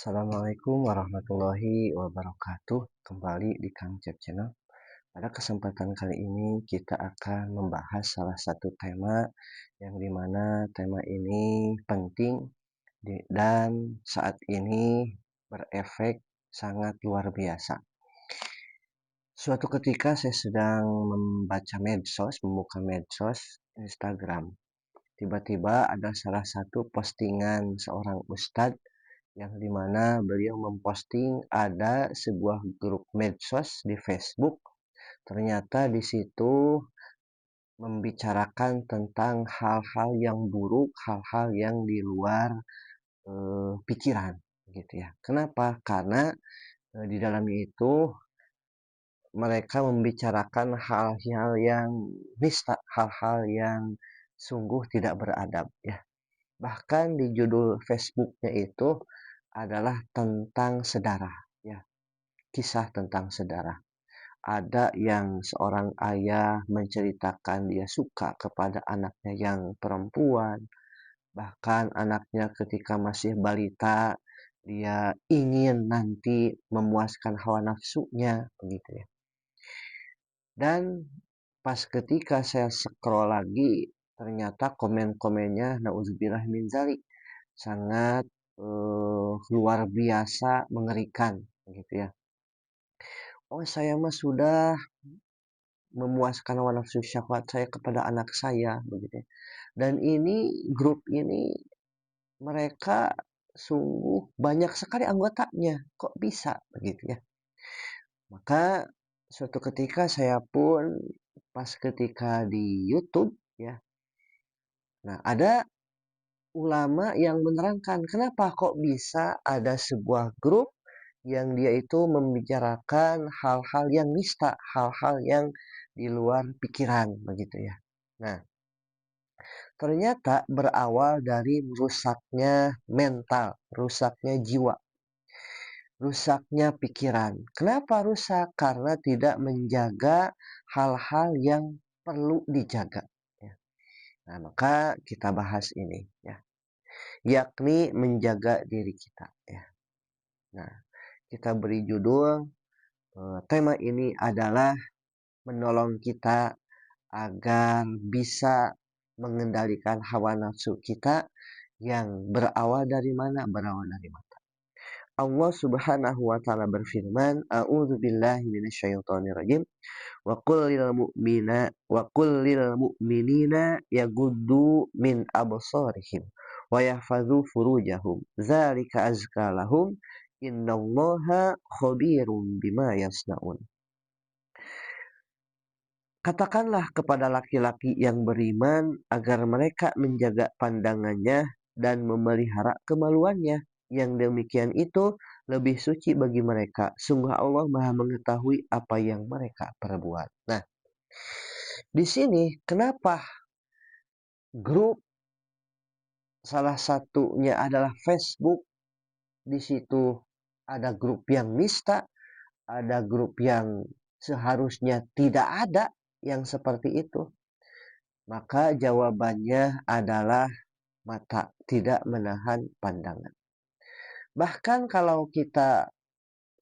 Assalamualaikum warahmatullahi wabarakatuh. Kembali di Kang Cep Channel. Pada kesempatan kali ini kita akan membahas salah satu tema yang dimana tema ini penting dan saat ini berefek sangat luar biasa. Suatu ketika saya sedang membuka medsos Instagram. Tiba-tiba ada salah satu postingan seorang ustadz yang dimana beliau memposting ada sebuah grup medsos di Facebook. Ternyata di situ membicarakan tentang hal-hal yang buruk, hal-hal yang di luar pikiran, gitu ya. Kenapa? Karena di dalamnya itu mereka membicarakan hal-hal yang nista, hal-hal yang sungguh tidak beradab, ya. Bahkan di judul Facebooknya itu adalah tentang sedarah, ya, kisah tentang sedarah. Ada yang seorang ayah menceritakan dia suka kepada anaknya yang perempuan, bahkan anaknya ketika masih balita dia ingin nanti memuaskan hawa nafsunya, begitu ya. Dan pas ketika saya scroll lagi, ternyata komen-komennya naudzubillah min dzalik sangat luar biasa mengerikan, gitu ya. Oh, saya mah sudah memuaskan hawa nafsu syahwat saya kepada anak saya, begitu ya. Dan ini grup ini mereka sungguh banyak sekali anggotanya, kok bisa begitu ya. Maka suatu ketika saya pun pas ketika di YouTube ya. Nah, ada ulama yang menerangkan kenapa kok bisa ada sebuah grup yang dia itu membicarakan hal-hal yang nista, hal-hal yang di luar pikiran begitu ya. Nah, ternyata berawal dari rusaknya mental, rusaknya jiwa, rusaknya pikiran. Kenapa rusak? Karena tidak menjaga hal-hal yang perlu dijaga. Ya. Nah, maka kita bahas ini ya, yakni menjaga diri kita ya. Nah, kita beri judul tema ini adalah menolong kita agar bisa mengendalikan hawa nafsu kita yang berawal dari mana? Berawal dari mata. Allah Subhanahu wa taala berfirman, "A'udzubillahi minasyaitonirrajim. Wa qul lil mu'minina yaghuddu min absarihim wa yahfazu furujahum. Dzalika azka lahum. Innallaha khabirum bima yasnaun." Katakanlah kepada laki-laki yang beriman agar mereka menjaga pandangannya dan memelihara kemaluannya. Yang demikian itu lebih suci bagi mereka. Sungguh Allah Maha mengetahui apa yang mereka perbuat. Nah, di sini kenapa grup salah satunya adalah Facebook? Di situ ada grup yang nista, ada grup yang seharusnya tidak ada yang seperti itu. Maka jawabannya adalah mata tidak menahan pandangan. Bahkan kalau kita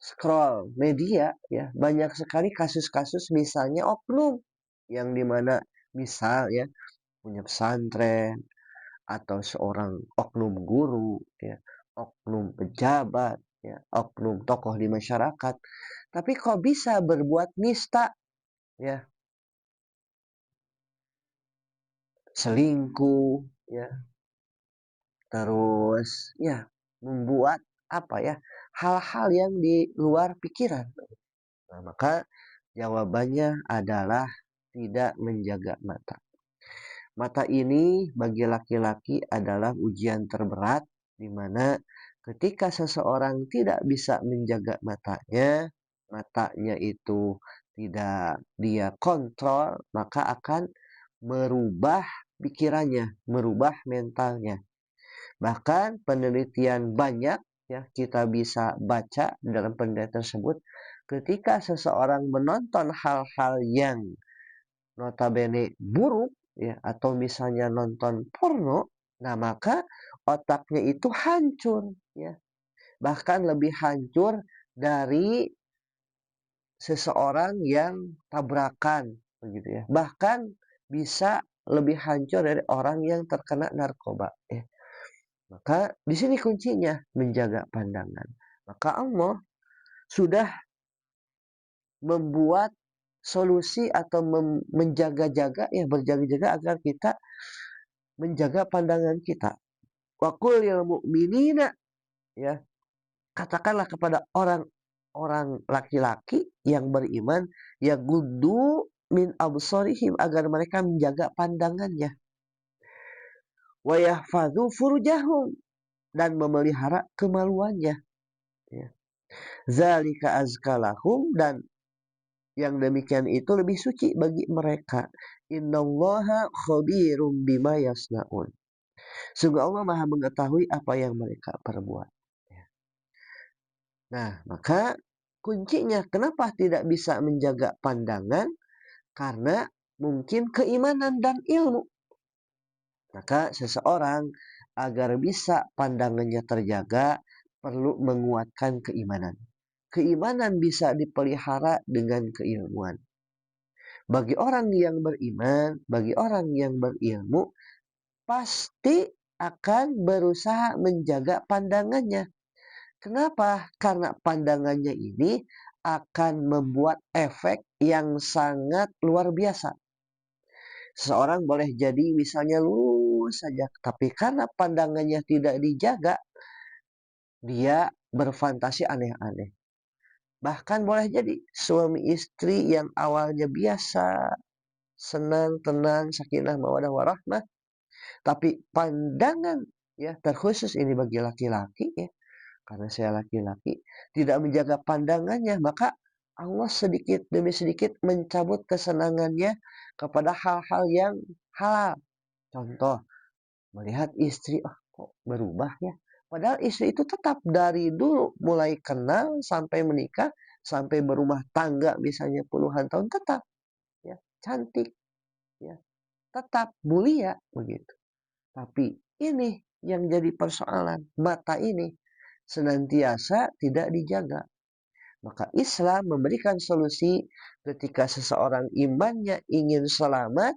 scroll media ya, banyak sekali kasus-kasus misalnya oknum yang dimana misal ya punya pesantren atau seorang oknum guru ya, oknum pejabat ya, oknum tokoh di masyarakat, tapi kok bisa berbuat nista ya, selingkuh ya, terus ya membuat apa ya, hal-hal yang di luar pikiran. Nah, maka jawabannya adalah tidak menjaga mata. Mata ini bagi laki-laki adalah ujian terberat di mana ketika seseorang tidak bisa menjaga matanya, matanya itu tidak dia kontrol, maka akan merubah pikirannya, merubah mentalnya. Bahkan penelitian banyak ya kita bisa baca dalam penelitian tersebut, ketika seseorang menonton hal-hal yang notabene buruk ya atau misalnya nonton porno, nah maka otaknya itu hancur ya. bahkan lebih hancur dari seseorang yang tabrakan begitu ya. Bahkan bisa lebih hancur dari orang yang terkena narkoba ya. Maka di sini kuncinya menjaga pandangan. Maka Allah sudah membuat solusi atau menjaga-jaga ya, berjaga-jaga agar kita menjaga pandangan kita. Wa qul lil mu'minina ya, katakanlah kepada orang-orang laki-laki yang beriman ya guddu min absarihim, agar mereka menjaga pandangannya, wa yahfadzu furujahum, dan memelihara kemaluannya ya. Zalika azkalahum, dan yang demikian itu lebih suci bagi mereka. Innallaha khabirum bima yasnaun. Sungguh Allah Maha mengetahui apa yang mereka perbuat. Nah, maka kuncinya kenapa tidak bisa menjaga pandangan? Karena mungkin keimanan dan ilmu. Maka seseorang agar bisa pandangannya terjaga perlu menguatkan keimanan. Keimanan bisa dipelihara dengan keilmuan. Bagi orang yang beriman, bagi orang yang berilmu, pasti akan berusaha menjaga pandangannya. Kenapa? Karena pandangannya ini akan membuat efek yang sangat luar biasa. Seseorang boleh jadi misalnya lurus saja, tapi karena pandangannya tidak dijaga, dia berfantasi aneh-aneh. Bahkan boleh jadi suami istri yang awalnya biasa, senang, tenang, sakinah, mawaddah, warahmah, tapi pandangan ya, terkhusus ini bagi laki-laki ya, karena saya laki-laki, tidak menjaga pandangannya, maka Allah sedikit demi sedikit mencabut kesenangannya kepada hal-hal yang halal. Contoh, melihat istri, oh kok berubah ya. Padahal istri itu tetap dari dulu, mulai kenal sampai menikah, sampai berumah tangga misalnya puluhan tahun, tetap ya cantik, ya tetap mulia begitu. Tapi ini yang jadi persoalan, mata ini senantiasa tidak dijaga. Maka Islam memberikan solusi ketika seseorang imannya ingin selamat,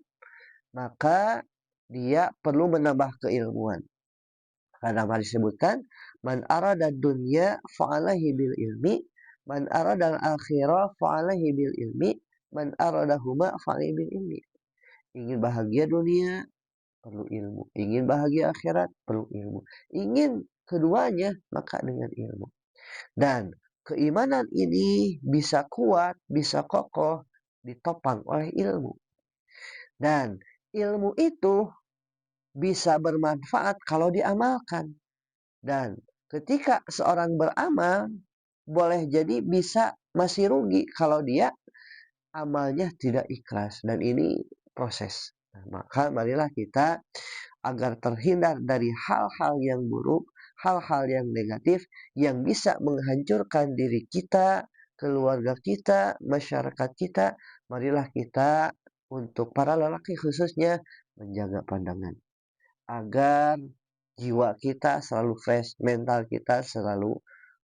maka dia perlu menambah keilmuan. Karena mari disebutkan, man arada dunya fa'alaihi bil ilmi, man arada al-akhirah fa'alaihi bil ilmi, man arada huma fa'alaihi bil ilmi. Ingin bahagia dunia, perlu ilmu. Ingin bahagia akhirat, perlu ilmu. Ingin keduanya, maka dengan ilmu. Dan keimanan ini bisa kuat, bisa kokoh, ditopang oleh ilmu. Dan ilmu itu bisa bermanfaat kalau diamalkan. Dan ketika seorang beramal, boleh jadi bisa masih rugi kalau dia amalnya tidak ikhlas. Dan ini proses. Nah, maka marilah kita agar terhindar dari hal-hal yang buruk, hal-hal yang negatif yang bisa menghancurkan diri kita, keluarga kita, masyarakat kita. Marilah kita untuk para lelaki khususnya menjaga pandangan agar jiwa kita selalu fresh, mental kita selalu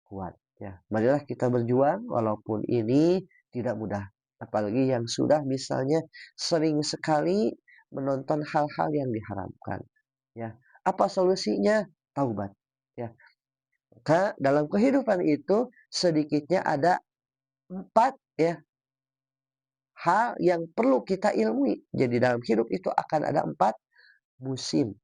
kuat ya. Marilah kita berjuang walaupun ini tidak mudah. Apalagi yang sudah misalnya sering sekali menonton hal-hal yang diharamkan. Ya, apa solusinya? Taubat. Ya, maka dalam kehidupan itu sedikitnya ada 4 ya hal yang perlu kita ilmui. Jadi dalam hidup itu akan ada 4 musim.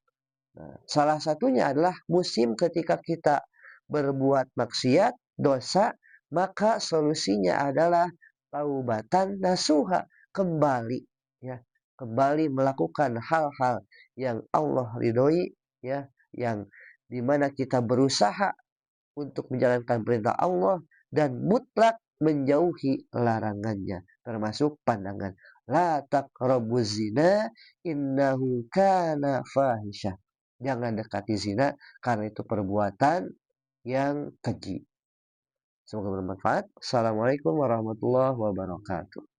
Nah, salah satunya adalah musim ketika kita berbuat maksiat, dosa, maka solusinya adalah taubatan nasuha, kembali ya, kembali melakukan hal-hal yang Allah ridhoi ya, yang dimana kita berusaha untuk menjalankan perintah Allah dan mutlak menjauhi larangannya, termasuk pandangan. La taqrabuz zina innahu kana fahisyah. Jangan dekati zina karena itu perbuatan yang keji. Semoga bermanfaat. Assalamualaikum warahmatullahi wabarakatuh.